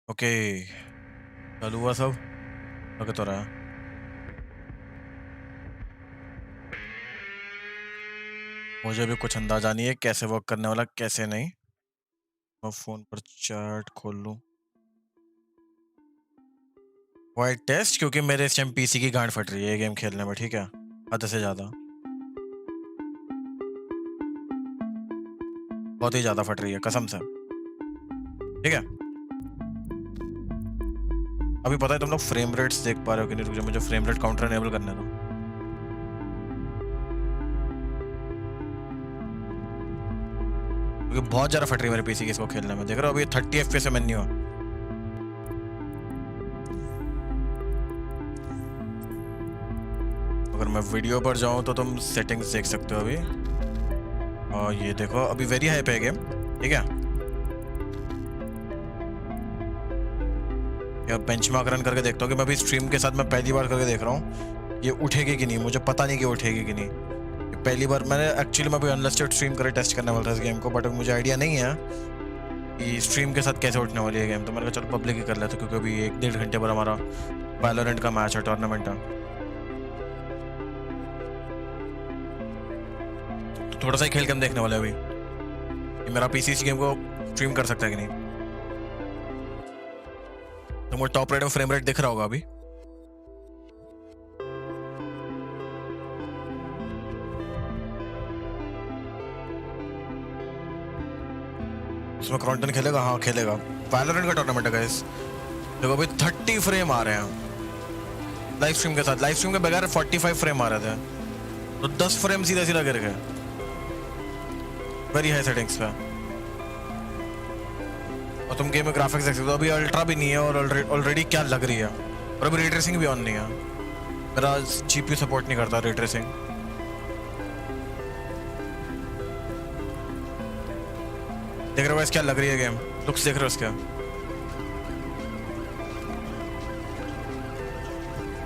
Okay, चालू हुआ सब। लगे तो रहा। मुझे भी कुछ अंदाजा नहीं है कैसे वर्क करने वाला कैसे नहीं। मैं फोन पर चैट खोल लूं। वाइट टेस्ट क्योंकि मेरे इस टाइम पीसी की गांड फट रही है गेम खेलने में, ठीक है, हद से ज्यादा, बहुत ही ज्यादा फट रही है कसम से, ठीक है। अभी पता है तुम लोग फ्रेम रेट्स देख पा रहे हो कि नहीं? रुक जाओ, मुझे फ्रेम रेट काउंटर एनेबल करने दो। क्योंकि बहुत ज्यादा फट रही है मेरे पीसी की इसको खेलने में। देख रहे हो अभी 30 FPS से मेन्यू है। अगर मैं वीडियो पर जाऊं तो तुम सेटिंग्स देख सकते हो अभी। और ये देखो अभी वेरी हाई पे है गेम, ठीक है। या बेंचमार्क रन करके देखता हूँ कि मैं अभी स्ट्रीम के साथ मैं पहली बार करके देख रहा हूँ ये उठेगी कि नहीं। मुझे पता नहीं कि उठेगी कि नहीं। ये पहली बार मैंने एक्चुअली मैं अभी अनलिस्टेड स्ट्रीम करके टेस्ट करने वाला था इस गेम को, बट मुझे आइडिया नहीं है कि स्ट्रीम के साथ कैसे उठने वाली है गेम। तो मैंने कहा चलो पब्लिक ही कर लेते क्योंकि अभी 1-1.5 घंटे पर हमारा वैलोरेंट का मैच है, टूर्नामेंट है। तो थोड़ा सा ही खेल के हम देखने वाले अभी कि मेरा पीसी इस गेम को स्ट्रीम कर सकता है कि नहीं। तो मुझे टॉप रेट में फ्रेम रेट दिख रहा होगा अभी। इसमें क्रॉन्टन खेलेगा? हाँ खेलेगा। वैलोरेंट का टूर्नामेंट है गाइस। देखो अभी 30 फ्रेम आ रहे हैं लाइव स्ट्रीम के साथ। लाइव स्ट्रीम के बगैर 45 फ्रेम आ रहे थे, तो 10 फ्रेम सीधा सीधा गिर गए वेरी हाई सेटिंग्स पे। और तुम गेम में ग्राफिक्स देख सकते हो अभी अल्ट्रा भी नहीं है और ऑलरेडी क्या लग रही है। और अभी रे ट्रेसिंग भी ऑन नहीं है। मेरा जीपीयू सपोर्ट नहीं करता रे ट्रेसिंग। देख रहे हो क्या लग रही है गेम? लुक्स देख रहे हो उसका?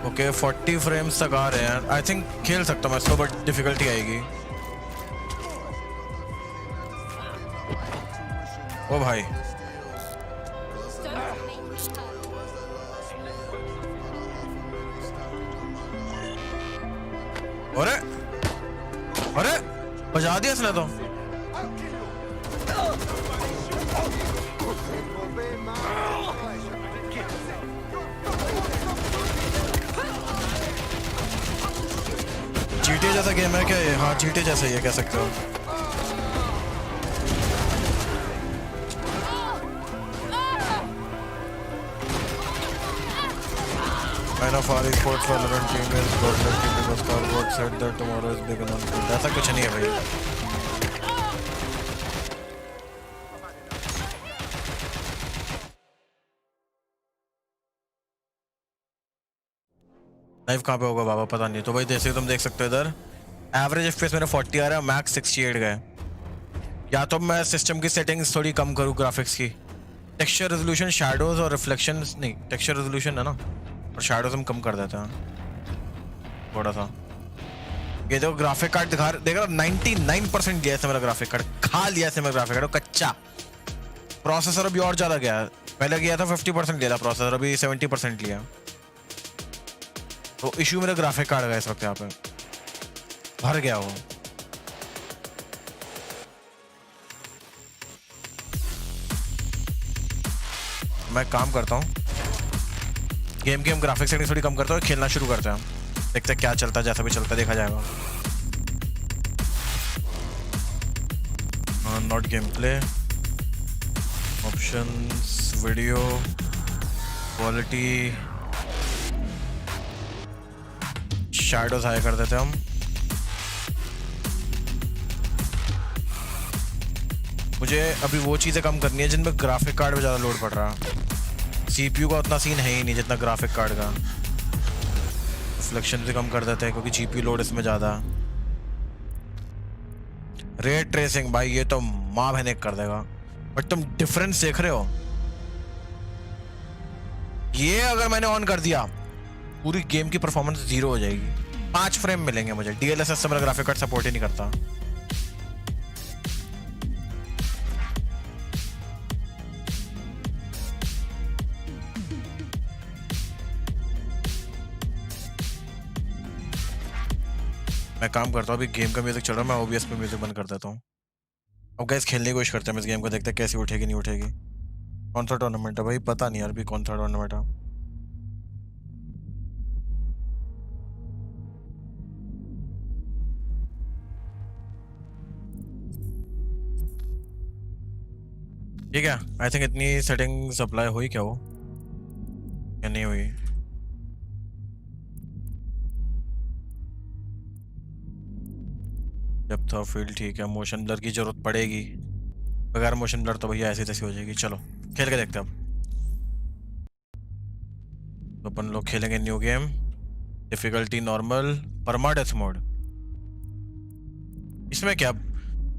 ओके 40 फ्रेम्स तक आ रहे हैं। आई थिंक खेल सकता हूँ मैं इसको, बट डिफिकल्टी आएगी। ओ भाई अरे अरे बजा दिया इसने तो। जीटी जैसा गेम है क्या ये? हाँ जीटी जैसा ही है, कह सकते हो। Kind of our esports Valorant team is broadcasting because Starboard said that tomorrow is big announcement. ऐसा कुछ नहीं है भाई। लाइव कहाँ पे होगा बाबा पता नहीं। तो भाई जैसे तुम देख सकते हो इधर एवरेज एफपीएस मेरा 40 आ रहा है, मैक्स 68 गए। या तो मैं सिस्टम की सेटिंग्स थोड़ी कम करूँ ग्राफिक्स की। टेक्सचर रेजोल्यूशन, शैडोज और रिफ्लेक्शन नहीं, टेक्सचर रेजोल्यूशन है ना, और शैडोज हम कम कर देते हैं थोड़ा सा। ये जो ग्राफिक कार्ड दिखा देख रहा 99% गया है मेरा ग्राफिक कार्ड, खा लिया है मेरा ग्राफिक कार्ड कच्चा। प्रोसेसर अभी और ज्यादा गया है, पहले गया था 50% लिया था प्रोसेसर, अभी 70% लिया। तो इश्यू मेरा ग्राफिक कार्ड का इस वक्त यहाँ पे भर गया हो। मैं काम करता हूँ गेम की हम ग्राफिक सेटिंग थोड़ी कम करते हैं, खेलना शुरू करते हैं, देखते हैं क्या चलता है। जैसा भी चलता देखा जाएगा। Not game play options, video quality, shadows high कर देते हैं हम। मुझे अभी वो चीज़ें कम करनी है जिनमें ग्राफिक कार्ड में ज़्यादा लोड पड़ रहा है। सीपीयू का उतना सीन है ही नहीं जितना ग्राफिक कार्ड का। रिफ्लेक्शन भी कम कर देते हैं क्योंकि जीपीयू लोड इसमें ज़्यादा। रे ट्रेसिंग भाई ये तो माँ बहने कर देगा, बट तुम डिफरेंस देख रहे हो? ये अगर मैंने ऑन कर दिया पूरी गेम की परफॉर्मेंस 0 हो जाएगी। 5 फ्रेम मिलेंगे मुझे। डीएलएसएस से मेरा ग्राफिक कार्ड सपोर्ट ही नहीं करता। मैं काम करता हूँ, अभी गेम का म्यूजिक चल रहा है, मैं ओबीएस पे म्यूजिक बंद कर देता हूँ। अब गाइस खेलने की कोशिश करते हैं इस गेम को, देखते हैं कैसी उठेगी नहीं उठेगी। कौन सा टूर्नामेंट है भाई, पता नहीं यार भी कौन सा टूर्नामेंट है। ठीक है, आई थिंक इतनी सेटिंग्स अप्लाई हुई क्या हो या नहीं हुई। डेप्थ ऑफ फील्ड ठीक है, मोशन ब्लर की जरूरत पड़ेगी, बगैर मोशन ब्लर तो भैया ऐसी तैसी हो जाएगी। चलो खेल के देखते हैं अब। तो अपन लोग खेलेंगे new game, difficulty normal, permadeath mode. इसमें क्या,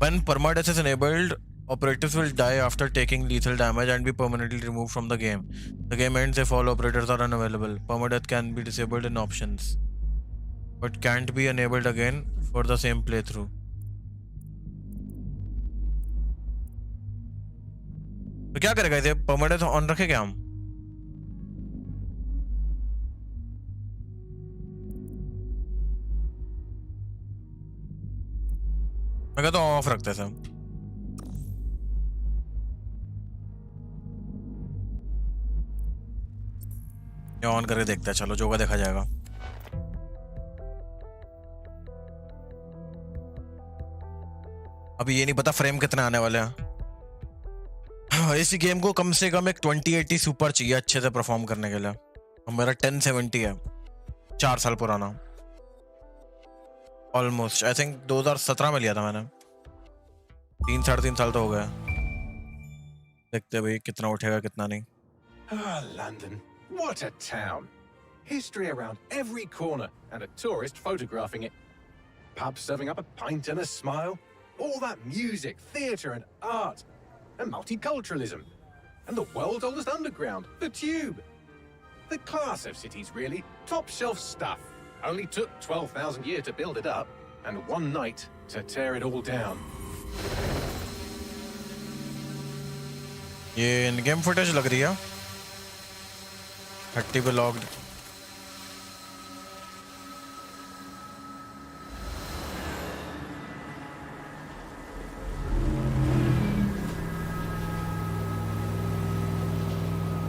when permadeath is enabled, operatives will die after taking lethal damage and be permanently removed from the game. The game ends if all operators are unavailable. Permadeath can be disabled in options, but can't be enabled again for the same playthrough. तो क्या करेगा इसे, permadeath on रखे क्या हम? मैं कहता हूँ ऑफ रखते हैं सब। या ऑन करके देखते हैं, चलो जो होगा देखा जाएगा। अभी ये नहीं पता फ्रेम कितने आने वाले हैं। इसी गेम को कम से कम एक 2080 सुपर चाहिए अच्छे से परफॉर्म करने के लिए, और मेरा 1070 है, 4 साल पुराना ऑलमोस्ट। आई थिंक 2017 में लिया था मैंने, 3-3.5 साल तो हो गया। देखते हैं भाई कितना उठेगा कितना नहीं। Ah, London. What a town. History around every corner and a tourist photographing it. Pubs serving up a pint and a smile. All that music, theatre and art. And multiculturalism. And the world's oldest underground, the Tube. The class of cities, really. Top shelf stuff. Only took 12,000 years to build it up, and one night to tear it all down. ये इन game footage लग रही है, 30 पे logged.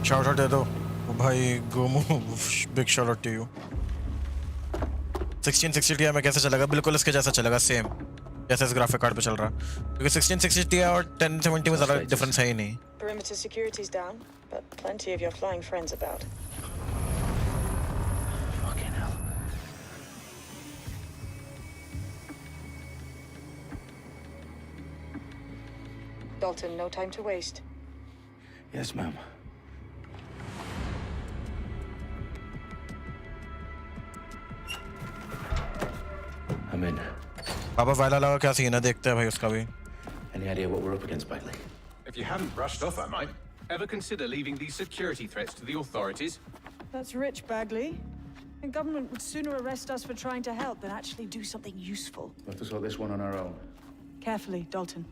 Shout out दे दो भाई Gomu, big shout out to you. 1660 Ti में कैसे चलेगा, बिल्कुल इसके जैसा चलेगा, सेम जैसे इस ग्राफिक कार्ड पे चल रहा है, क्योंकि 1660 Ti और 1070 में ज़्यादा डिफरेंस है ही नहीं। Perimeter security's down, but plenty of your flying friends about. Fucking hell. Dalton, no time to waste. Yes, ma'am. I'm in. पापा वाला लगा क्या सीन है, देखते हैं भाई उसका भी। Any idea what we're up against, Bagley? If you hadn't brushed off, I might. Ever consider leaving these security threats to the authorities? That's rich, Bagley. The government would sooner arrest us for trying to help than actually do something useful. We'll have to sort this one on our own. Carefully, Dalton.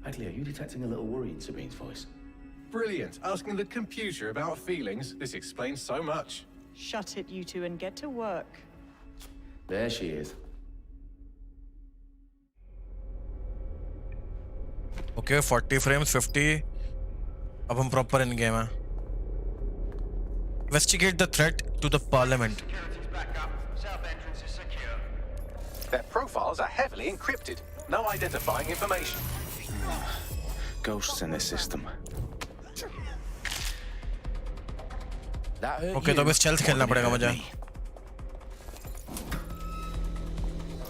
Bagley, are you detecting a little worry in Sabine's voice? Brilliant. Asking the computer about feelings. This explains so much. Shut it, you two, and get to work. There she is. Okay 40 frames 50। अब हम proper इन game है। Investigate the threat to the parliament. Their profiles are heavily encrypted. No identifying information. Ghosts in this system. Okay तो अब stealth खेलना पड़ेगा मुझे।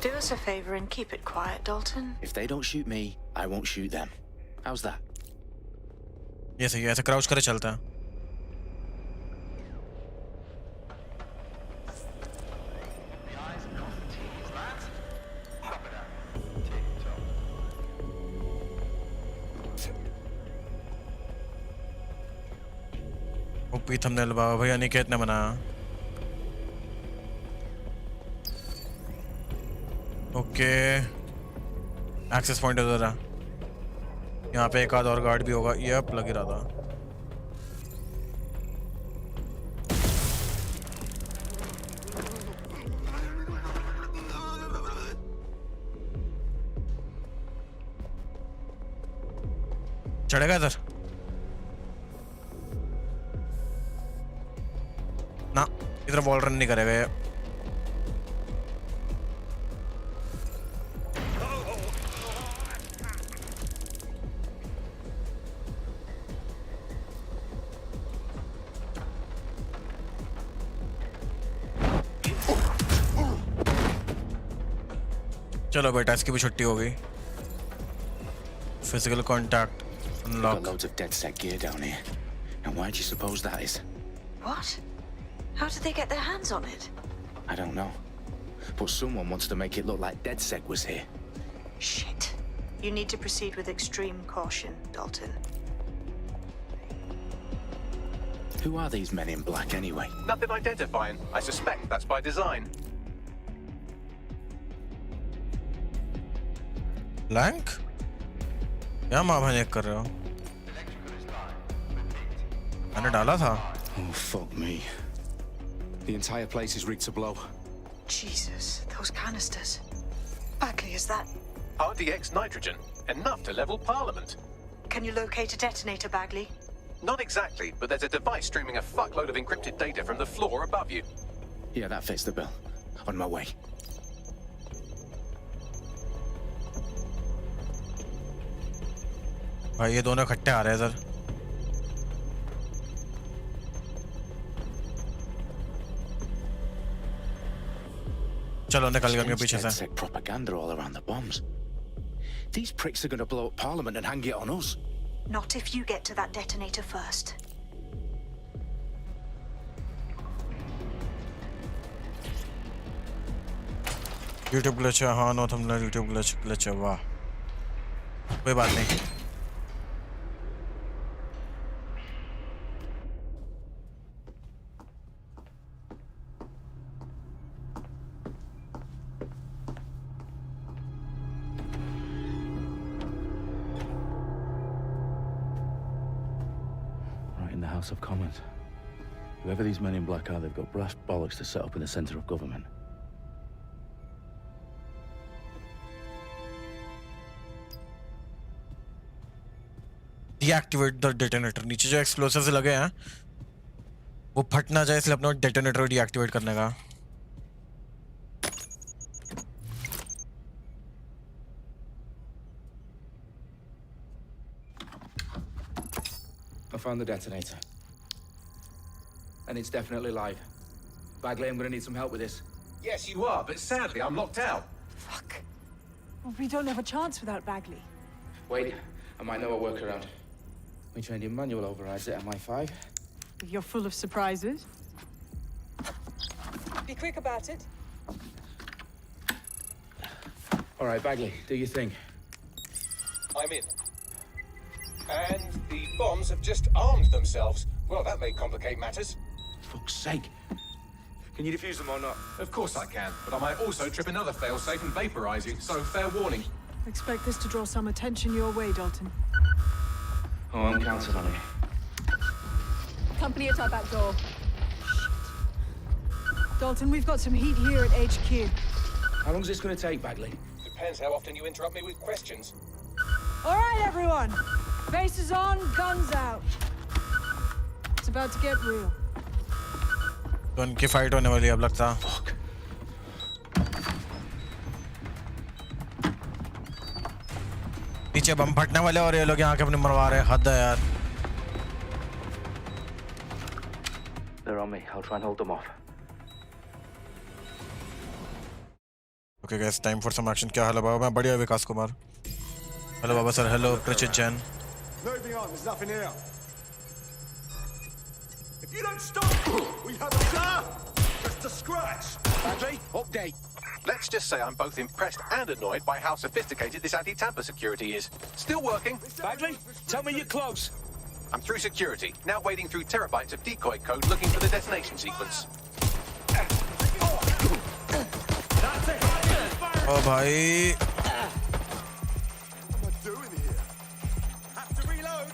Do us a favor and keep it quiet, Dalton. If they don't shoot me, I won't shoot them. How's that? ये सही है, ऐसे crouch करे चलता है। ओपी थंबनेल बाबा भैया अनिकेत ने बनाया। ओके एक्सेस पॉइंट उधर है, यहाँ पे एक आध और गार्ड भी होगा। यप लग ही रहा था। चढ़ेगा इधर ना, इधर वॉल रन नहीं करेगा ये। चलो बेटा, इसकी भी छुट्टी हो गई। Physical contact Got unlock. loads of dead set gear down here. And why do you suppose that is? What? How did they get their hands on it? I don't know. But someone wants to make it look like DedSec was here. Shit. You need to proceed with extreme caution, Dalton. Who are these men in black anyway? Nothing identifying. I suspect that's by design. Blank क्या माँ भाई कर रहे हो? मैंने डाला था। Oh, fuck me. The entire place is rigged to blow. Jesus, those canisters. Bagley, is that... RDX nitrogen. Enough to level Parliament. Can you locate a detonator, Bagley? Not exactly, but there's a device streaming a fuckload of encrypted data from the floor above you. Yeah, that fits the bill. On my way. भाई ये दोनों इकट्ठे आ रहे हैं इधर। चलो निकल गए उनके पीछे से। DedSec propaganda all around the bombs. These pricks are going to blow up Parliament and hang it on us. Not if you get to that detonator first. YouTube glitch है, हाँ नो थंबनेल YouTube glitch है, वाह कोई बात नहीं। Right in the House of Commons. Whoever these men in black are, they've got brass bollocks to set up in the centre of government. Deactivate the detonator। नीचे जो explosives लगे हैं वो फट ना जाए, इसलिए अपना डेटोनेटर डीएक्टिवेट करने का। I found the detonator. And it's definitely live. Bagley, I'm gonna need some help with this. Yes, you are, but sadly I'm locked out. Fuck. Well, we don't have a chance without Bagley. Wait, I might know a workaround. We trained in manual overrides at MI5. You're full of surprises. Be quick about it. All right, Bagley, do your thing. I'm in. And the bombs have just armed themselves. Well, that may complicate matters. Fuck's sake. Can you defuse them or not? Of course I can, but I might also trip another failsafe and vaporize you, so fair warning. Expect this to draw some attention your way, Dalton. Oh, I'm counting on it. Company at our back door. Dalton, we've got some heat here at HQ. How long's this gonna take, Bagley? Depends how often you interrupt me with questions. All right, everyone. Faces on, guns out. It's about to get real. तो उनकी fight होने वाली है अब लगता। Fuck. नीचे बम फटने वाले और ये लोग यहाँ के अपने मरवा रहे हैं, हद है यार। They're on me. I'll try and hold them off. Okay guys, time for some action। क्या हाल है बाबा? मैं बढ़िया विकास कुमार। हेलो बाबा sir, hello Prachit Jain. Moving on, there's nothing here. If you don't stop, we have a just a scratch. Bagley, update. Let's just say I'm both impressed and annoyed by how sophisticated this anti-tamper security is. Still working. Bagley, tell me you're close. I'm through security, now wading through terabytes of decoy code looking for the detonation sequence. ओ भाई What am I doing here? Have to reload.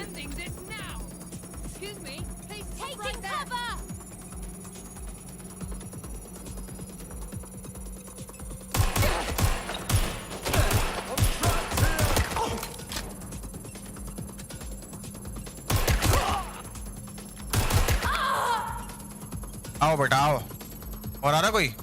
Ending this now! Excuse me, please take right cover! बटाओ। और आ रहा कोई?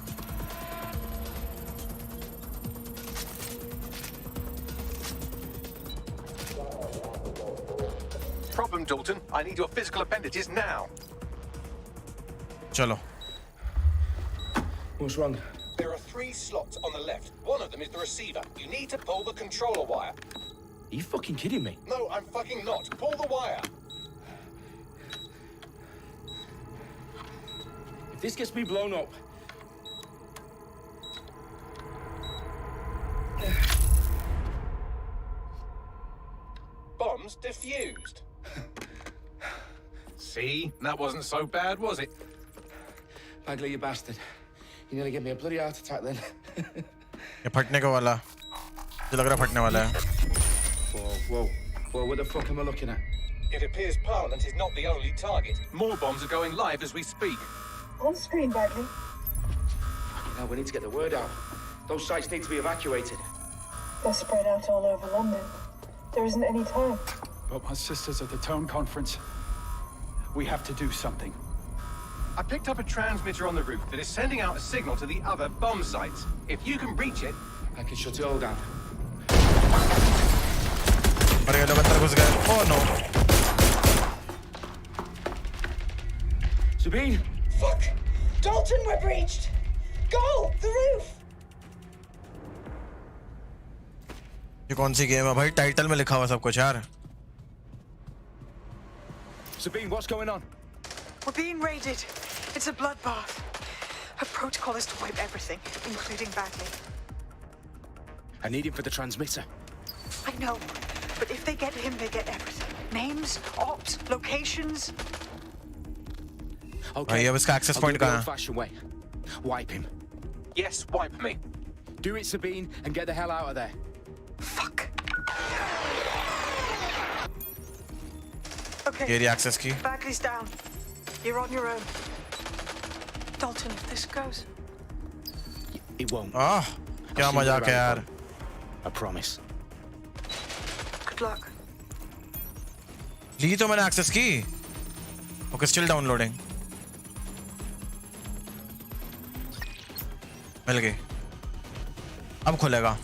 Problem, Dalton. I need your physical appendages now. चलो। What's wrong? There are 3 slots on the left. One of them is the receiver. You need to pull the controller wire. Are you fucking kidding me? No, I'm fucking not. Pull the wire. If this gets me blown up... Bombs defused. See? That wasn't so bad, was it? Bagley, you bastard. You nearly gave me a bloody heart attack then. ये फटने का वाला। मुझे लग रहा है फटने वाला है। Whoa, what the fuck am I looking at? It appears Parliament is not the only target. More bombs are going live as we speak. On screen, Bagley. Now we need to get the word out. Those sites need to be evacuated. They're spread out all over London. There isn't any time. But my sister's at the town conference. We have to do something. I picked up a transmitter on the roof that is sending out a signal to the other bomb sites. If you can reach it... I can shut it all down. अरे ये लोग अंदर घुस गए। Oh no! Sabine! Fuck! Dalton, we're breached! Go! The roof! ये कौन सी game है भाई? टाइटल में लिखा हुआ सब कुछ यार। Sabine, what's going on? We're being raided. It's a bloodbath. Her protocol is to wipe everything, including Bagley. I need him for the transmitter. I know, but if they get him, they get everything. Names, ops, locations. Okay. भाई अब इसका access I'll do point it the कहाँ है? old-fashioned way. Wipe him. Yes, wipe me. Do it, Sabine, and get the hell out of there. Fuck. Okay. ये रही access key। Bagley's down. You're on your own. Dalton, if this goes. It won't. आह, क्या I'll see you मजाक है around यार। the corner. I promise. Good luck. ली तो मैंने access की। Okay, still downloading। मिल गई। अब खुलेगा।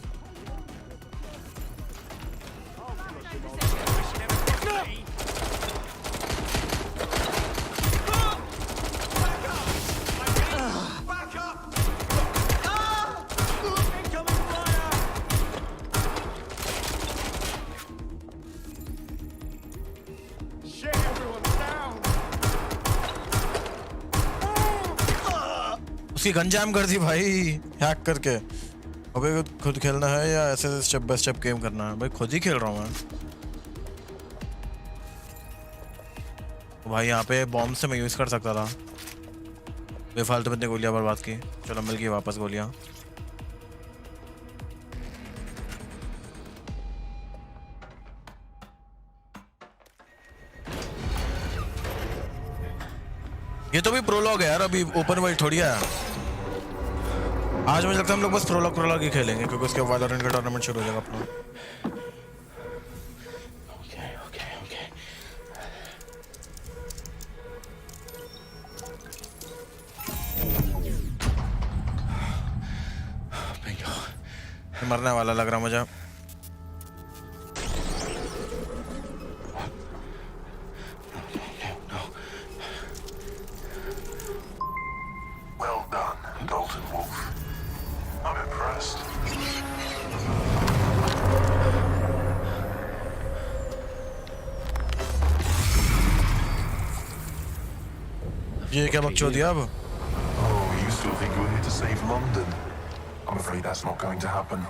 उसकी गन जैम कर दी भाई हैक करके। अबे खुद खेलना है या ऐसे स्टेप बाय स्टेप गेम करना है? भाई खुद ही खेल रहा हूँ मैं। तो भाई यहाँ पे बॉम्ब से मैं यूज कर सकता था। बेफालतू में इतनी गोलियां बर्बाद की। चलो मिल गई वापस गोलियां। ये तो भी प्रोलॉग है यार, अभी ओपन वर्ल्ड थोड़ी है। आज मुझे लगता है हम लोग बस प्रोलॉग ही खेलेंगे क्योंकि उसके बाद वैलोरेंट का टूर्नामेंट शुरू हो जाएगा अपना। Okay. Bingo. मरने वाला लग रहा मुझे। Well done, Dalton Wolf. I'm impressed. ये क्या बकचोदी है अब? Oh, you still think you're here to save London? I'm afraid that's not going to happen.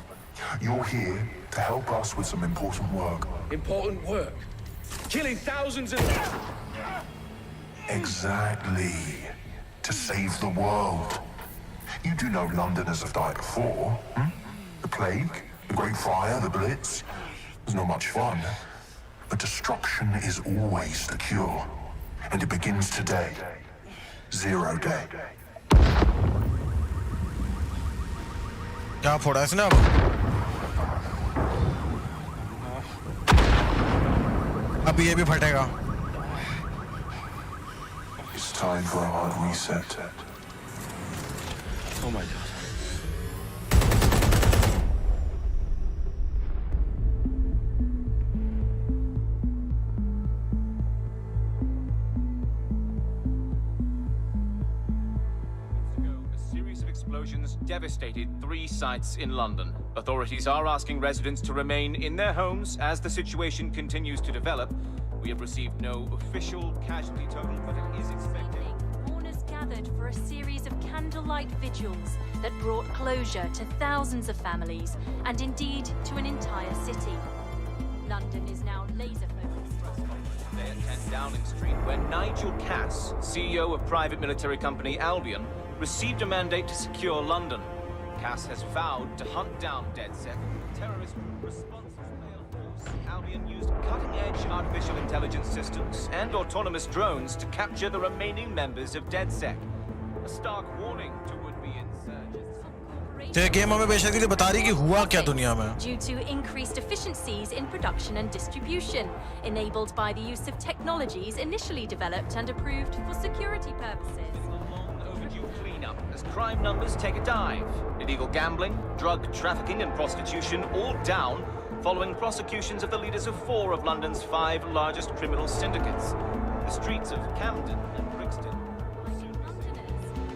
You're here to help us with some important work. Important work? Killing thousands of... Exactly. To save the world. You do know Londoners have died before, hmm? The Plague, the Great Fire, the Blitz. It's not much fun. But destruction is always the cure. And it begins today. 0 day. क्या फोड़ा इसने अब? अब ये भी फटेगा। It's time for a hard reset. Oh my God. Explosions devastated 3 sites in London. Authorities are asking residents to remain in their homes as the situation continues to develop. We have received no official casualty total, but it is expected. Mourners gathered for a series of candlelight vigils that brought closure to thousands of families and indeed to an entire city. London is now laser focused. Today at 10 Downing Street, where Nigel Cass, CEO of private military company Albion, received a mandate to secure London. Cass has vowed to hunt down DedSec, terrorist responsive mail force. Albion used cutting-edge artificial intelligence systems and autonomous drones to capture the remaining members of DedSec. A stark warning to would-be insurgents. तो ये game हमें basically बता रही कि हुआ क्या दुनिया में. Due to increased efficiencies in production and distribution, enabled by the use of technologies initially developed and approved for security purposes. Cleanup as crime numbers take a dive. Illegal gambling, drug trafficking and prostitution all down following prosecutions of the leaders of 4 of London's 5 largest criminal syndicates. The streets of Camden and Brixton.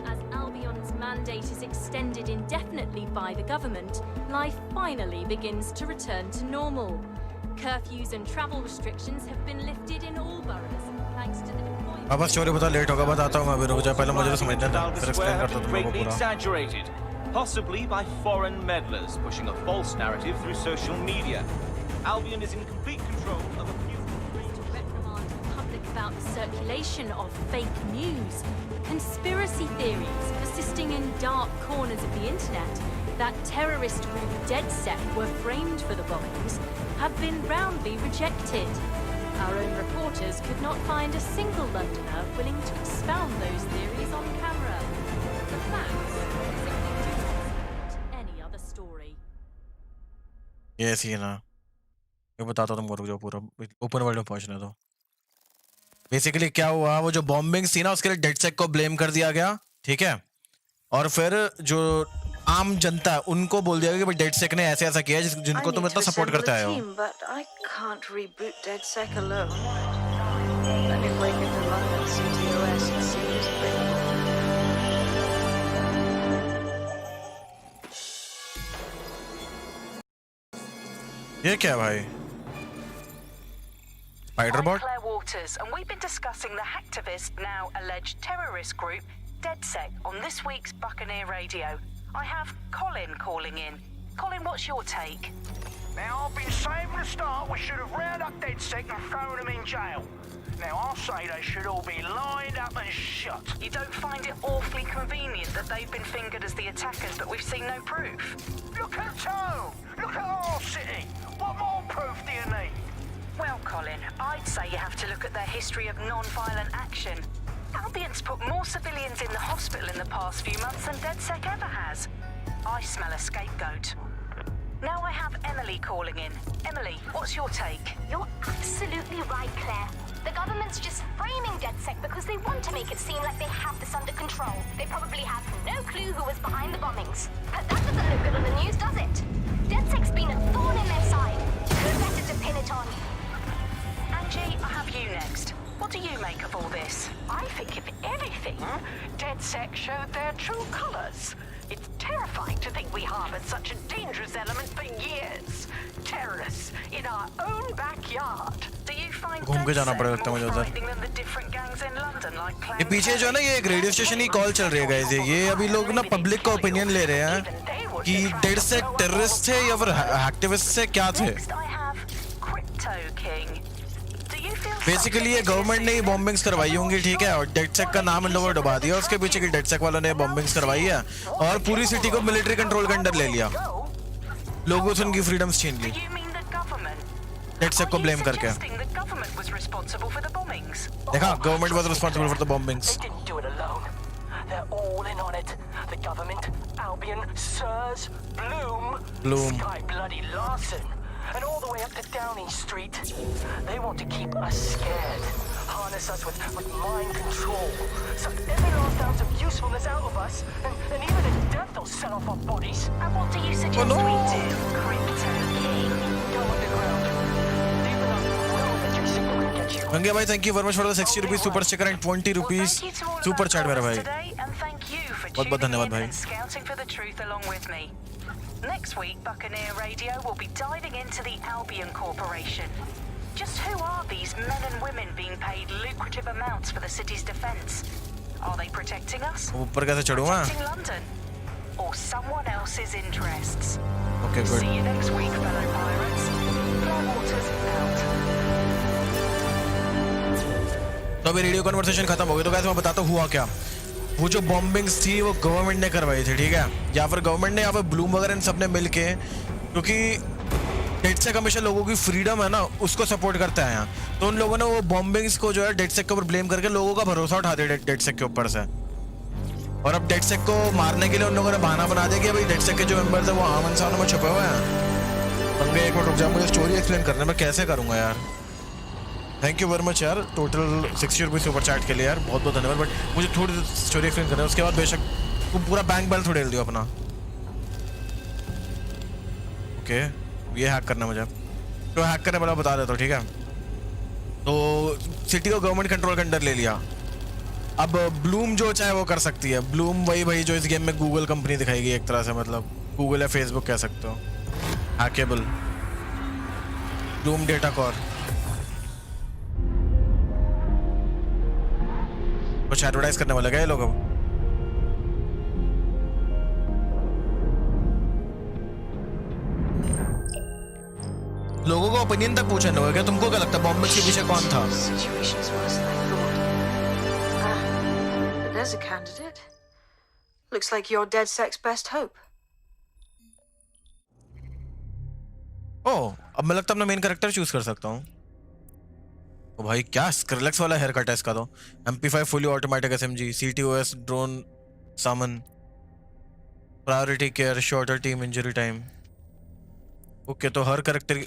As Albion's mandate is extended indefinitely by the government, life finally begins to return to normal. Curfews and travel restrictions have been lifted in all boroughs thanks to the deployment. अब story बता, late होगा, बताता हूँ मैं. अभी रुक जा, पहले मुझे तो समझना था, फिर एक्सप्लेन करता हूँ तुमको पूरा. Exaggerated, possibly by foreign meddlers pushing a false narrative through social media. Albion is in complete control of a few. To reprimand the public about the circulation of fake news, conspiracy theories persisting in dark corners of the internet that terrorist group DedSec were framed for the bombings have been roundly rejected. Our own reporters could not find a single Londoner willing to expound those theories on camera. The facts simply do not support any other story. Yes, ये ना. मैं बताता हूँ तुमको, रुक जाओ, पूरा open world में पहुँचने दो. बेसिकली क्या हुआ, वो जो बॉम्बिंग्स थी ना, उसके लिए डेडसेक को ब्लेम कर दिया गया, ठीक है. और फिर जो आम जनता है उनको बोल दिया कि डेडसेक ने ऐसे ऐसा किया जिनको तुम इतना सपोर्ट करते आए हो. Can't reboot DedSec alone. Let me break into London CTOS and see who's available. ये क्या भाई? Spiderbot? Claire Waters, and we've been discussing the hacktivist, now alleged terrorist group DedSec on this week's Buccaneer Radio. I have Colin calling in. Colin, what's your take? Now, I've been saying from the start we should have rounded up DedSec and thrown them in jail. Now, I'll say they should all be lined up and shot. You don't find it awfully convenient that they've been fingered as the attackers, but we've seen no proof? Look at town! Look at our city! What more proof do you need? Well, Colin, I'd say you have to look at their history of non-violent action. Albion's put more civilians in the hospital in the past few months than DedSec ever has. I smell a scapegoat. Now I have Emily calling in. Emily, what's your take? You're absolutely right, Claire. The government's just framing DedSec because they want to make it seem like they have this under control. They probably have no clue who was behind the bombings. But that doesn't look good on the news, does it? DedSec's been a thorn in their side. Who better to pin it on? Angie, I have you next. What do you make of all this? I think, if anything, DedSec showed their true colours. It's terrifying to think we harboured such a dangerous element for years. Terrorists in our own backyard. Do you find घूम के जाना पड़ेगा लगता है मुझे उधर. ये पीछे जो है ना, ये एक रेडियो स्टेशन की कॉल चल रही है गाइस. ये अभी लोग ना पब्लिक का ओपिनियन ले रहे हैं कि डेडसेक टेररिस्ट थे या फिर एक्टिविस्ट थे, क्या थे. बेसिकली ये गवर्नमेंट ने ही बॉम्बिंग्स करवाई होंगी, ठीक है, और डेडसेक का नाम इन लोगों ने डुबा दिया उसके पीछे कि डेडसेक वालों ने बॉम्बिंग्स करवाई है और पूरी सिटी को मिलिट्री कंट्रोल के अंडर ले लिया, लोगों से उनकी फ्रीडम्स छीन ली डेडसेक को ब्लेम करके. देखा, government was responsible for the bombings. They're all in on it. The government, Albion, Sirs, Bloom. Sky bloody Larson. And all the way up to Downing Street. They want to keep us scared, harness us with mind control. Suck every last ounce of usefulness out of us, and even in death they'll sell off our bodies. And what do you suggest we do, Crypto King? Go underground. Deep enough where the magic signal can get you. Gange भाई thank you very much for the 60 rupees super sticker and 20 rupees super chat मेरा भाई. बहुत धन्यवाद भाई. Next week, Buccaneer Radio will be diving into the Albion Corporation. Just who are these men and women being paid lucrative amounts for the city's defense? Are they protecting us? ऊपर कैसे चढ़ूँगा? Protecting London? Or someone else's interests? Okay, good. See you next week, fellow pirates. Claire Waters out. तो अभी radio conversation खत्म हो गई, तो कैसे मैं बताता हूँ हुआ क्या. वो जो बॉम्बिंग्स थी वो गवर्नमेंट ने करवाई थी, ठीक है, या फिर गवर्नमेंट ने या फिर ब्लूम वगैरह इन सब ने मिलके, क्योंकि डेडसेक हमेशा लोगों की फ्रीडम है ना, उसको सपोर्ट करते हैं यहाँ, तो उन लोगों ने वो बॉम्बिंग्स को जो है डेडसेक के ऊपर ब्लेम करके लोगों का भरोसा उठा दिया डेडसेक के ऊपर से. और अब डेडसेक को मारने के लिए उन लोगों ने बहाना बना दिया कि भाई डेडसेक के जो मेंबर्स हैं वो आम इंसानों में छुपे हुए हैं. पंगे एक मिनट रुक जाओ, मुझे स्टोरी एक्सप्लेन करना है, मैं कैसे करूँगा यार. थैंक यू वेरी मच यार, टोटल 60 रुपीज़ सुपर चैट के लिए यार, बहुत बहुत धन्यवाद. बट मुझे थोड़ी स्टोरी एक्सप्लेन करना है, उसके बाद बेशक तुम पूरा बैंक बैलेंस थोड़ी ले दियो अपना. ओके, ये हैक करना मुझे, तो हैक करने वाला बता देता हूँ, ठीक है. तो सिटी को गवर्नमेंट कंट्रोल के अंडर ले लिया. अब ब्लूम जो चाहे वो कर सकती है. ब्लूम वही भाई जो इस गेम में गूगल कंपनी दिखाई गई एक तरह से, मतलब गूगल या फेसबुक कह सकते हो. Hackable Bloom data core. कुछ एडवर्टाइज करने वाले क्या ये लोग अब? लोगों को ओपिनियन तक पूछने होगा क्या? तुमको क्या लगता है बॉम्ब के पीछे कौन था? There's a candidate. Looks like you're DedSec's best hope. ओह, अब मैं लगता है अपना मेन कैरेक्टर चूज कर सकता हूँ. ओ भाई क्या स्क्रिलेक्स वाला हेयर कट है इसका. तो MP5 fully automatic SMG, CTOS drone summon, priority care, shorter team injury time. Okay, तो हर कैरेक्टर की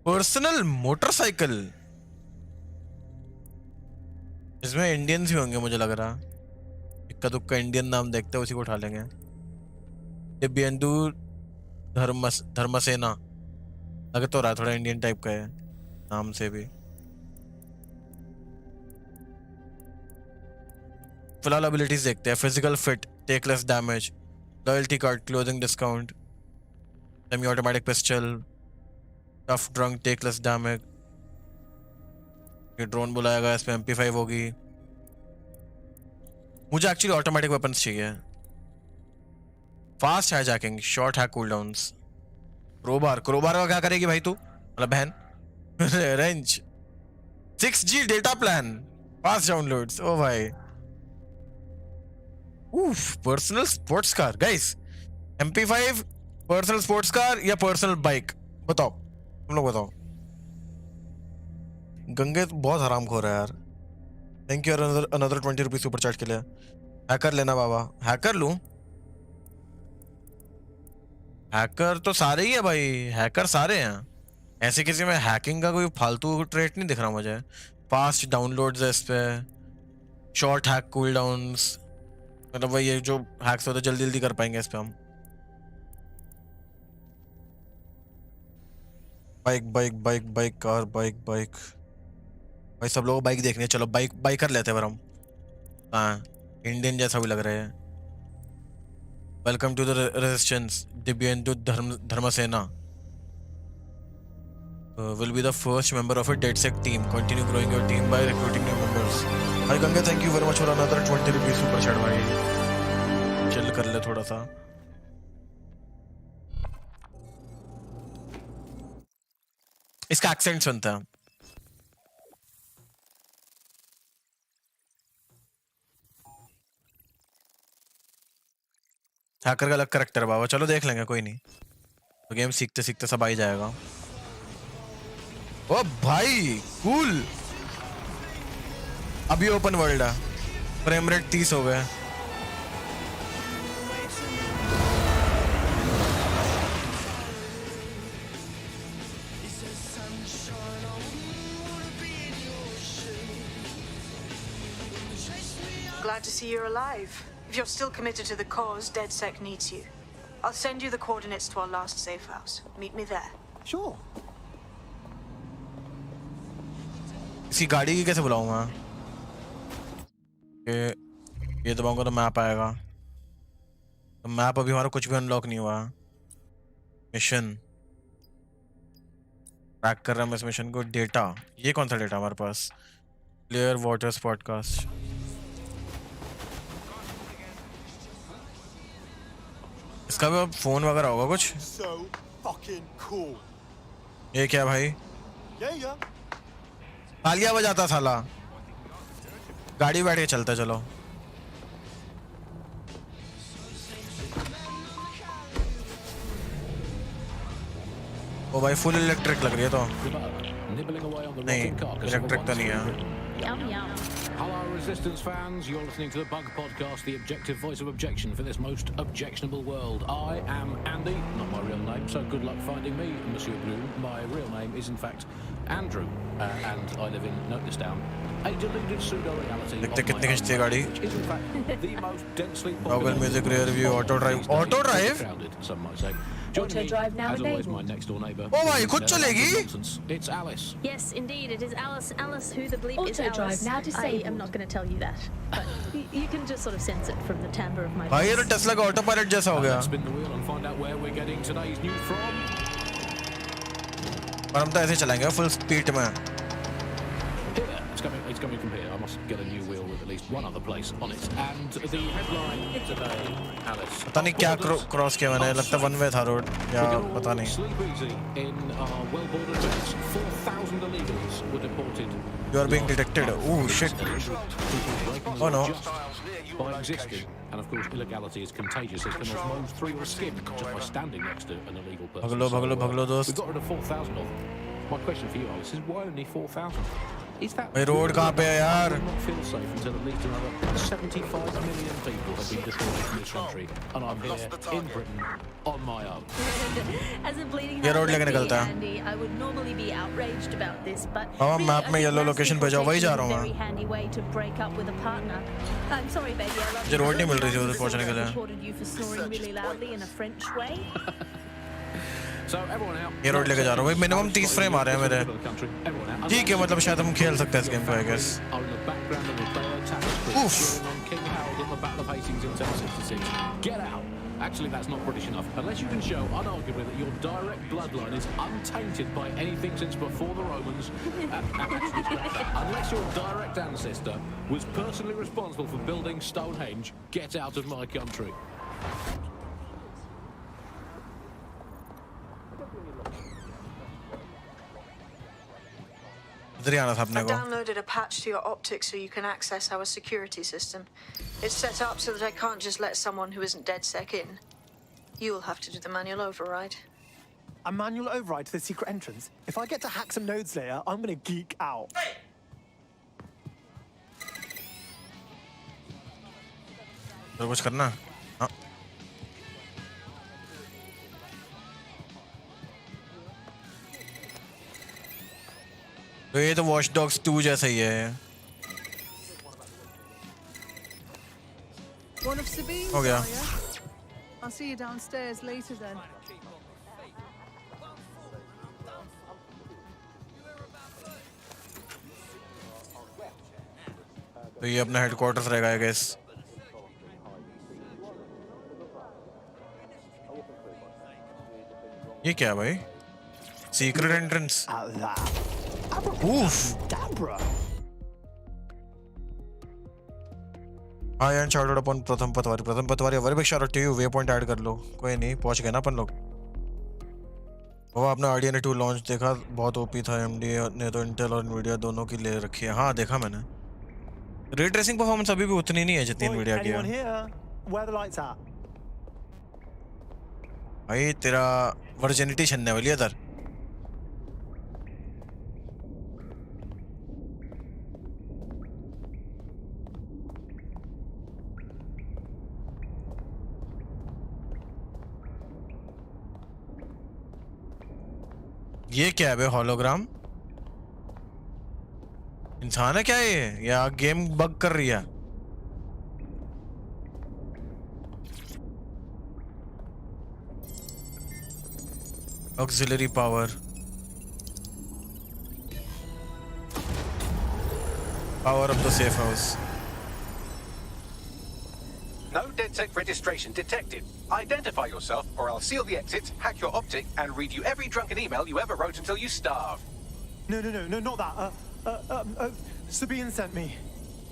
पर्सनल मोटरसाइकिल. इसमें इंडियंस भी होंगे मुझे लग रहा. इक्का दुक्का इंडियन नाम देखते हैं, उसी को उठा लेंगे. दिव्येंदु धर्मसेना लगे तो रहा, थोड़ा इंडियन टाइप का है नाम से भी. फिलहाल एबिलिटीज देखते हैं. Physical fit, tech less damage, loyalty card, clothing discount, semi automatic pistol, tough drunk, tech less damage. ये ड्रोन बुलाएगा, इसमें MP5 होगी. मुझे एक्चुअली ऑटोमेटिक वेपन्स चाहिए. Fast hijacking, short hack cooldowns, crowbar का क्या करेगी भाई तू, मतलब बहन. Range 6G data plan, fast downloads. ओ भाई, personal sports car. Guys, MP5 personal sports car या पर्सनल बाइक, बताओ तुम लोग बताओ. गंगे तो बहुत हराम खो रहा है यार. Thank you another 20 rupees super chat के लिए. हैकर लेना बाबा, हैकर लूं. हैकर तो सारे ही है भाई, हैकर सारे हैं. ऐसे किसी में हैकिंग का कोई फालतू ट्रेट नहीं दिख रहा मुझे. फास्ट डाउनलोड्स है इस पे, शॉर्ट हैक कूल डाउन्स, मतलब वही ये जो हैक्स होते जल्दी जल्दी कर पाएंगे इस पे हम. बाइक कार, बाइक भाई सब लोग बाइक देखने. चलो बाइक कर लेते हैं हम. हाँ, इंडियन जैसा भी लग रहा है. Welcome to the resistance, Divyendu Dharmasena will be the first member of a DedSec team. Continue growing your team by recruiting new members. Hi Ganga, thank you very much for another 20 rupees super chat भाई. Chill कर ले थोड़ा सा. इसका accent सुनता है. Hacker का अलग कैरेक्टर बाबा, चलो देख लेंगे, कोई नहीं. तो गेम सीखते सीखते सब आ ही जाएगा. ओ भाई कूल. अभी ओपन वर्ल्ड है, फ्रेम रेट 30 हो गए. glad to see you're alive. If you're still committed to the cause, DedSec needs you. I'll send you the coordinates to our last safe house. Meet me there. Sure. इसकी गाड़ी की कैसे बुलाऊं मैं? ये दबाऊंगा तो map आएगा। तो मैप अभी हमारा कुछ भी अनलॉक नहीं हुआ। मिशन ट्रैक कर रहा हूं मैं इस मिशन को। डेटा, ये कौन सा डेटा हमारे पास? Clear waters podcast. इसका भी अब फोन वगैरह होगा कुछ? So fucking cool. ये क्या भाई? Yeah. तालियां बजाता साला। गाड़ी बैठ के चलता चलो। ओ भाई फुल इलेक्ट्रिक लग रही है तो। नहीं इलेक्ट्रिक तो नहीं है। Hello, Resistance fans. You're listening to the Bug Podcast, the objective voice of objection for this most objectionable world. I am Andy, not my real name, so good luck finding me, Monsieur Bloom. My real name is, in fact, Andrew, and I live in, note this down, a deluded pseudo-reality of my own life, which is, in fact, the most densely Toggle music rear view, auto drive. Auto drive? Some might say. Joining me, as always, my next door neighbour. Oh my, खुद चलेगी? It's Alice. Yes, indeed, it is Alice. Alice, who the bleep is Auto Alice? drive now disabled. I am not going to tell you that, but you can just sort of sense it from the timbre of my voice. भाई ये तो Tesla का auto pilot जैसा हो गया। Spin the wheel and find out where we're getting today's news from. पर हम तो ऐसे चलेंगे फुल स्पीड में। It's coming from here. I must get a new wheel with at least one other place on it. And the headline today, Alice. पता नहीं क्या cross किया मैंने, लगता वन वे था रोड या पता नहीं। Sleep easy in our well-bordered beds. 4,000 illegals were deported. You are being detected. Oh shit. Oh no. By existing, and of course illegality is contagious. It can mows through your skin just by standing next to an illegal person. भगलो दोस्त। We got rid of 4,000 of them. My question for you, Alice, is why only 4,000? Is that भाई road कहाँ पे है यार? not feel safe until at least another 75 million people have been deported from this country, and I'm here in Britain on my own. As a bleeding ये road heart लेके निकलता है। Andy, I would normally be outraged about this, but हाँ really, map में I think yellow mass location भेजा, वही जा रहा हूँ very मैं। handy way to break up with a partner. I'm sorry, baby. I love मुझे you. रोड नहीं मिल रही थी उधर पहुंचने के लिए। Reported you for snoring really loudly in a French way. So everyone out. ये रोड लेके जा रहा हूँ भाई, मिनिमम 30 फ्रेम आ रहे हैं मेरे। ठीक है, मतलब शायद हम खेल सकते हैं इस गेम को, I guess। Oof. King Harold in the Battle of Hastings in 1066. Get out. Actually, that's not British enough. Unless you can show unarguably that your direct bloodline is untainted by anything since before the Romans. Actually, scratch that. Unless your direct ancestor was personally responsible for building Stonehenge, get out of my country. इधर ही आना था अपने I've को। downloaded a patch to your optics so you can access our security system. It's set up so that I can't just let someone who isn't DedSec in. You'll have to do the manual override. A manual override to the secret entrance? If I get to hack some nodes later, I'm gonna geek out. तो कुछ करना? हाँ। तो ये तो Watchdogs 2 जैसा ही है। One of Sabine's, हो गया। are ya? I'll see you downstairs later then. तो ये अपना हेडक्वार्टर्स रहेगा I guess। ये क्या है भाई? Secret entrance. हाँ यार, शाउट आउट अपन Pratham Patwari very big shout out to you. Waypoint add कर लो। कोई नहीं, पहुंच गए ना अपन लोग। वो आपने आरडीएनए 2 लॉन्च देखा? बहुत ओपी था। एमडी ने तो इंटेल और एनवीडिया दोनों की ले रखी है। हाँ देखा मैंने। रे ट्रेसिंग परफॉर्मेंस अभी भी उतनी नहीं है जितनी एनवीडिया की है। भाई तेरा वर्जिनिटी छनने वाली है इधर। ये क्या है बे? होलोग्राम इंसान है क्या ये, या गेम बग कर रही है? Auxiliary power. Power of the safe house. No DedSec registration detected. Identify yourself, or I'll seal the exits, hack your optic, and read you every drunken email you ever wrote until you starve. No, not that. Sabine sent me.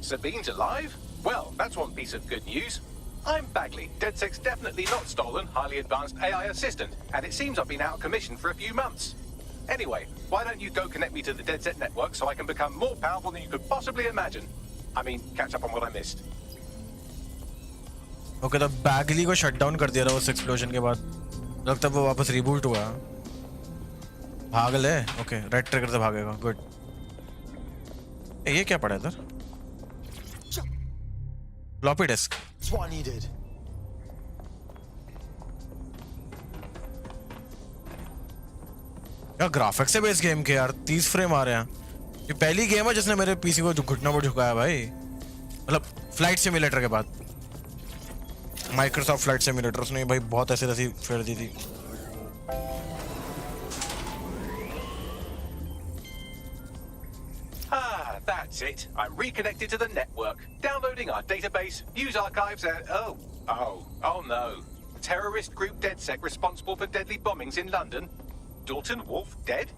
Sabine's alive? Well, that's one piece of good news. I'm Bagley, DedSec's definitely not stolen, highly advanced AI assistant, and it seems I've been out of commission for a few months. Anyway, why don't you go connect me to the DedSec network so I can become more powerful than you could possibly imagine? I mean, catch up on what I missed. Okay तो बैगली को shut down कर दिया था उस explosion के बाद लगता है वो वापस रिबूट हुआ भाग ले ओके रेड ट्रिगर से भागेगा गुड ये क्या पड़ा इधर floppy disk That's what I needed. यार ग्राफिक्स से बेस गेम के यार 30 फ्रेम आ रहे हैं ये पहली गेम है जिसने मेरे पीसी को घुटना पर झुकाया भाई मतलब फ्लाइट सिमुलेटर के बाद माइक्रोसॉफ्ट फ्लाइट सिमुलेटर उसने भाई बहुत ऐसे ऐसी फेर दी थी That's it. I'm reconnected to the network, downloading our database, news archives, and oh no. Terrorist group DedSec responsible for deadly bombings in London. Dalton Wolf dead?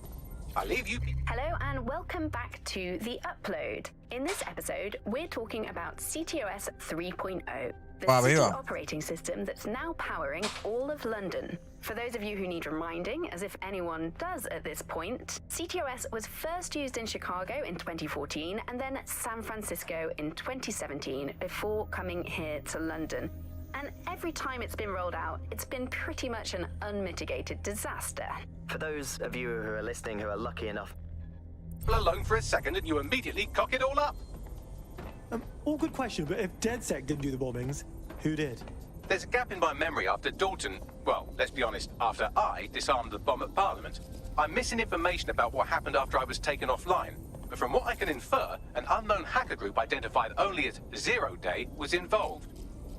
I leave you. Hello and welcome back to The Upload. In this episode, we're talking about CTOS 3.0, the city operating system that's now powering all of London. For those of you who need reminding, as if anyone does at this point, CTOS was first used in Chicago in 2014 and then San Francisco in 2017 before coming here to London. And every time it's been rolled out, it's been pretty much an unmitigated disaster. For those of you who are listening who are lucky enough... Alone for a second and you immediately cock it all up. All good question, but if DedSec didn't do the bombings, who did? There's a gap in my memory after Dalton, well, let's be honest, after I disarmed the bomb at Parliament. I'm missing information about what happened after I was taken offline. But from what I can infer, an unknown hacker group identified only as Zero Day was involved.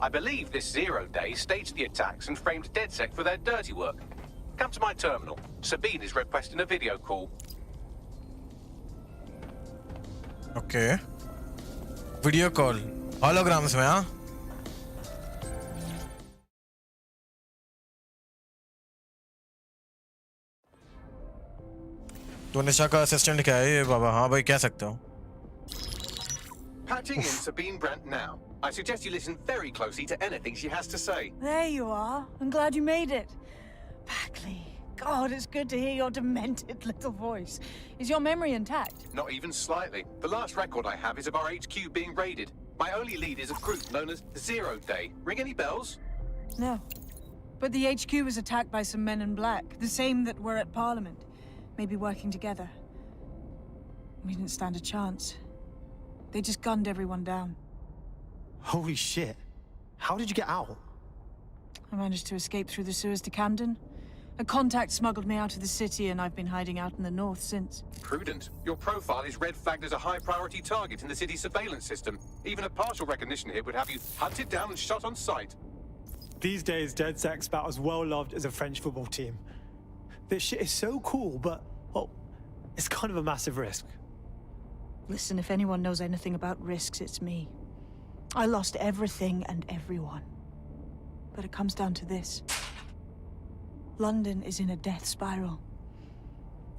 I believe this Zero Day staged the attacks and framed DedSec for their dirty work. Come to my terminal. Sabine is requesting a video call. Okay. Video call. Holograms में हाँ? तो निशा का assistant क्या है ये बाबा हाँ भाई कह सकता हूँ Patching in Sabine Brandt now. I suggest you listen very closely to anything she has to say. There you are. I'm glad you made it. Bagley. God, it's good to hear your demented little voice. Is your memory intact? Not even slightly. The last record I have is of our HQ being raided. My only lead is a group known as Zero Day. Ring any bells? No. But the HQ was attacked by some men in black, the same that were at Parliament. Maybe working together. We didn't stand a chance. They just gunned everyone down. Holy shit. How did you get out? I managed to escape through the sewers to Camden. A contact smuggled me out of the city and I've been hiding out in the north since. Prudent. Your profile is red flagged as a high-priority target in the city's surveillance system. Even a partial recognition here would have you hunted down and shot on sight. These days, DedSec's about as well loved as a French football team. This shit is so cool, but, well, it's kind of a massive risk. Listen, if anyone knows anything about risks, it's me. I lost everything and everyone. But it comes down to this. London is in a death spiral.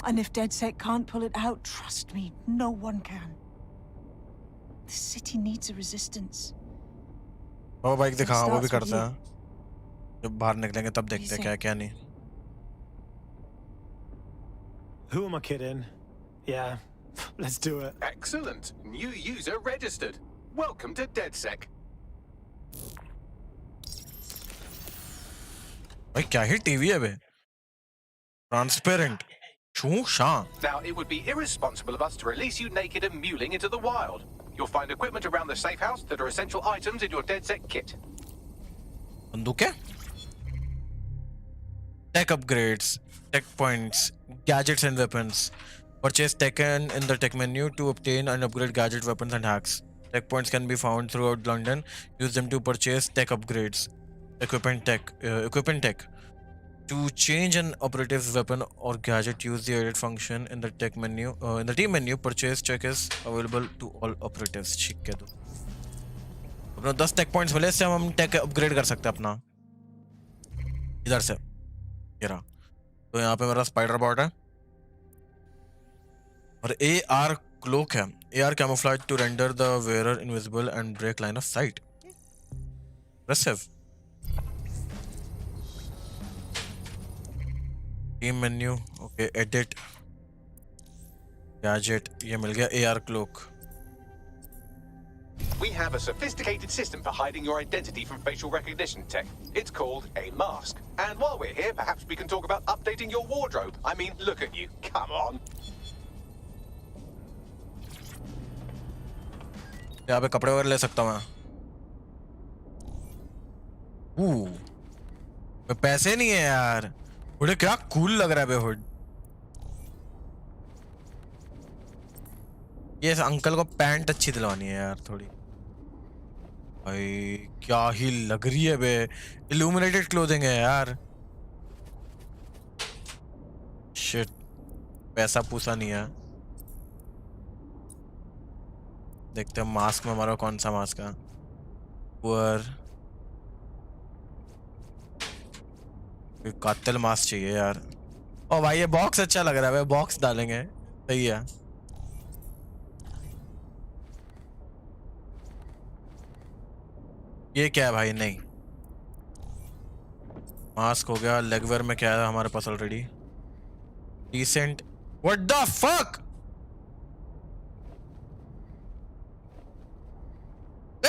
And if DedSec can't pull it out, trust me, no one can. The city needs a resistance. वो bike दिखा वो भी करता है जब बाहर निकलेंगे तब देखते हैं क्या क्या नहीं Who am I kidding? Yeah, let's do it. Excellent. New user registered. Welcome to DedSec. भाई क्या ही टीवी है बे ट्रांसपेरेंट छू शां Now, it would be irresponsible of us to release you naked and mewling into the wild. You'll find equipment around the safe house that are essential items in your DedSec kit. बंदूक है tech upgrades tech points gadgets and weapons purchase Tekken in the tech menu to obtain and upgrade gadget weapons and hacks tech points can be found throughout London use them to purchase tech upgrades equipment tech To change an operative's weapon or gadget, use the edit function in the tech menu. In the team menu, purchase check is available to all operatives. ठीक है तो अपना 10 take points मिले, इससे हम take upgrade कर सकते हैं अपना इधर से। ये रहा। तो यहाँ पे मेरा स्पाइडर बॉट है और AR क्लोक है। AR camouflage to render the wearer invisible and break line of sight. Impressive. Team menu, okay, edit, gadget, ये मिल गया AR cloak. We have a sophisticated system for hiding your identity from facial recognition tech. It's called a mask. And while we're here, perhaps we can talk about updating your wardrobe. I mean, look at you. Come on. यहाँ पे कपड़े वगैरह ले सकता हूँ मैं। पैसे नहीं है यार। उन्हें क्या कूल लग रहा है बे हुड। ये अंकल को पैंट अच्छी दिलवानी है यार थोड़ी। भाई क्या ही लग रही है बे। इल्यूमिनेटेड क्लोथिंग है यार। शिट, पैसा पूसा नहीं है। देखते हैं मास्क में हमारा कौन सा मास्क है। कातिल मास्क चाहिए यार। ओ भाई ये बॉक्स अच्छा लग रहा है भाई, बॉक्स डालेंगे। सही है। ये क्या है भाई? नहीं, मास्क हो गया। लेगवेयर में क्या है हमारे पास already? Decent. What the fuck?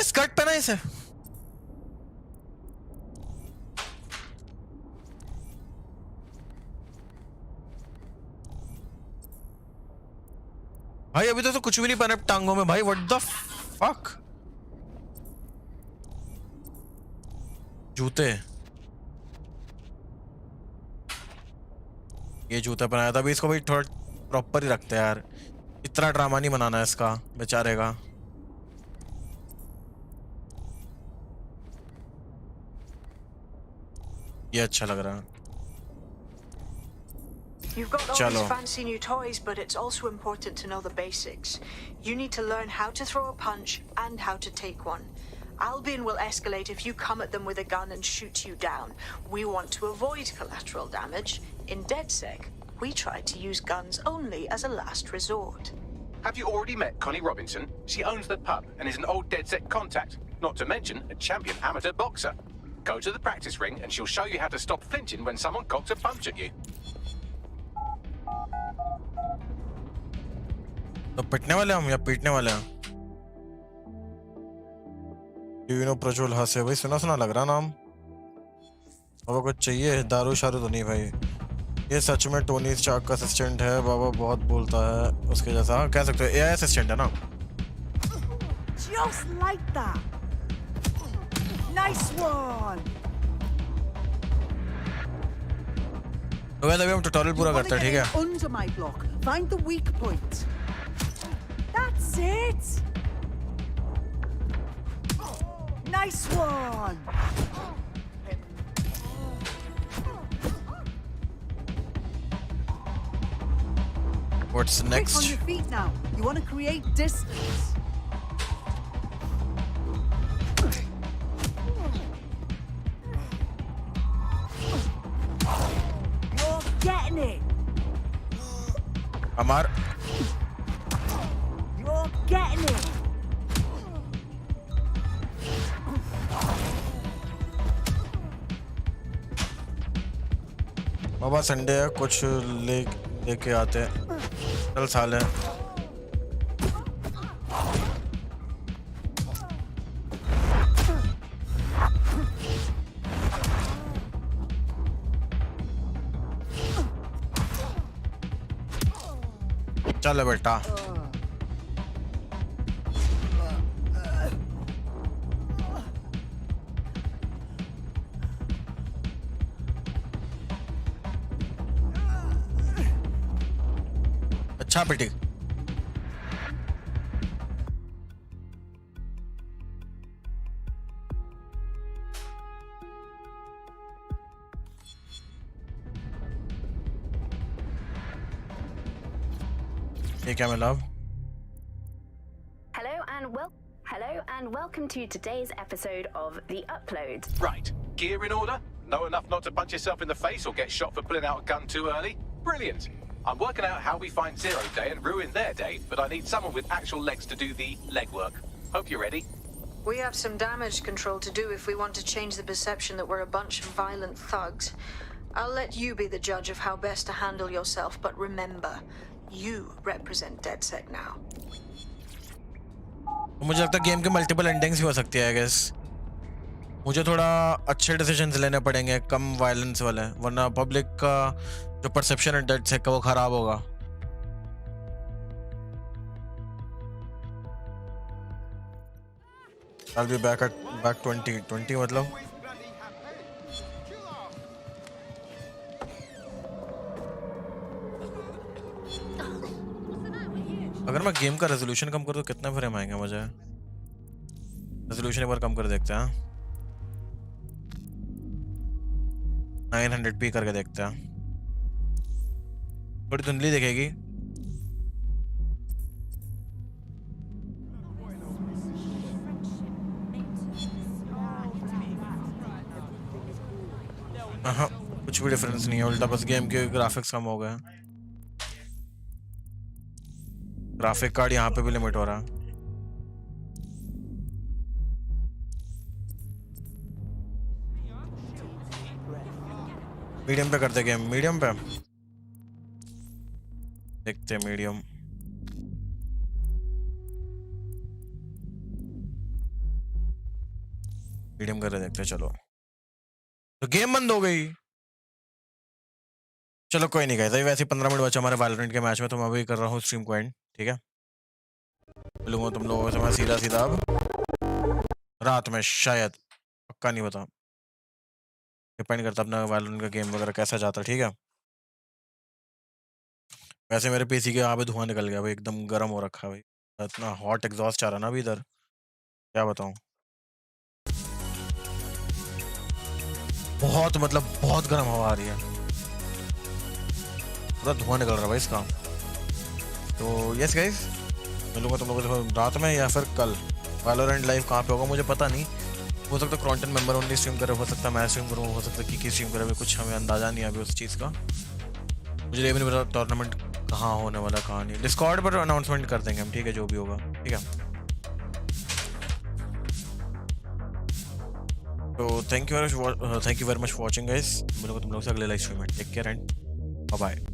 Skirt पहना इसे। भाई अभी तो कुछ भी नहीं पहना टांगों में भाई। What the fuck? जूते, ये जूता पहनाया था। अभी इसको भाई थोड़ा प्रॉपर ही रखते हैं यार। इतना ड्रामा नहीं बनाना है इसका बेचारे का। ये अच्छा लग रहा है। You've got all these fancy new toys, but it's also important to know the basics. You need to learn how to throw a punch and how to take one. Albion will escalate if you come at them with a gun and shoot you down. We want to avoid collateral damage. In DedSec, we try to use guns only as a last resort. Have you already met Connie Robinson? She owns the pub and is an old DedSec contact, not to mention a champion amateur boxer. Go to the practice ring and she'll show you how to stop flinching when someone cocks a punch at you. तो पिटने वाले हम या पीटने वाले हैं? प्रज्वल हास्य भाई, सुना सुना लग रहा नाम। बाबा कुछ चाहिए? दारू शारू तो नहीं भाई। ये सच में टोनी स्टार्क का असिस्टेंट है। बाबा बहुत बोलता है उसके जैसा। कह सकते हो AI असिस्टेंट है ना। Just like that. Nice one. तो वैसे अभी हम ट्यूटोरियल पूरा करते हैं, ठीक है? Under my block. Find the weak point. That's it. Nice one. What's next? Quick on your feet now. You want to create distance. You're getting it. Amar. You're getting it. Baba Sunday है, कुछ लेके आते हैं। कल साल है। चलो बेटा। अच्छा बेटी। ये क्या मिला अब? Hello and welcome to today's episode of The Upload. Right, gear in order? Know enough not to punch yourself in the face or get shot for pulling out a gun too early? Brilliant. I'm working out how we find Zero Day and ruin their day, but I need someone with actual legs to do the legwork. Hope you're ready. We have some damage control to do if we want to change the perception that we're a bunch of violent thugs. I'll let you be the judge of how best to handle yourself, but remember, you represent DedSec now. मुझे लगता है game के multiple endings भी हो सकती है, I guess. मुझे थोड़ा अच्छे डिसीजंस लेने पड़ेंगे, कम वायलेंस वाले, वरना पब्लिक का जो परसेप्शन है डेडसेक का वो खराब होगा। I'll be back 2020 मतलब अगर मैं गेम का रेजोल्यूशन कम कर दूं कितना फ्रेम आएंगे मुझे? रेजोल्यूशन एक बार कम कर देखते हैं, 900p करके देखते हैं, थोड़ी धुंधली दिखेगी। हाँ, कुछ भी डिफरेंस नहीं है, उल्टा बस गेम के ग्राफिक्स कम हो गए। ग्राफिक कार्ड यहाँ पे भी लिमिट हो रहा है। मीडियम पे करते गेम, मीडियम पे देखते हैं। मीडियम कर रहे देखते हैं। चलो तो गेम बंद हो गई। चलो कोई नहीं, गए वैसे 15 मिनट बचा हमारे वैलोरेंट के मैच में, तो मैं अभी कर रहा हूँ स्ट्रीम को एंड। ठीक है, मिलूंगा तुम लोगों से मैं सीधा अब रात में, शायद, पक्का नहीं बता, डिपेंड करता अपना वैलोरेंट का गेम वगैरह कैसा जाता है। ठीक है, वैसे मेरे पीसी के यहाँ पे धुआं निकल गया भाई, एकदम गर्म हो रखा है भाई, इतना हॉट एग्जॉस्ट आ रहा ना अभी इधर, क्या बताऊँ। बहुत मतलब बहुत गर्म हवा आ रही है, पूरा धुआं निकल रहा है भाई इसका। तो यस गाइस, मिलूंगा तुम लोगों से रात में या फिर कल। वैलोरेंट लाइव कहाँ पे होगा मुझे पता नहीं, हो सकता है क्रॉन्टन मेंबर ओनली स्ट्रीम करे, हो सकता है मैं स्ट्रीम करूँ, हो सकता है की स्ट्रीम करे, कुछ हमें अंदाजा नहीं है अभी उस चीज़ का। मुझे ये भी नहीं पता टूर्नामेंट कहाँ होने वाला कहाँ नहीं। डिस्कॉर्ड पर अनाउंसमेंट कर देंगे हम, ठीक है, जो भी होगा। ठीक है, तो thank you very much for watching guys. मिलूंगा तुम लोग से अगले लाइव स्ट्रीम में। Take care and bye bye.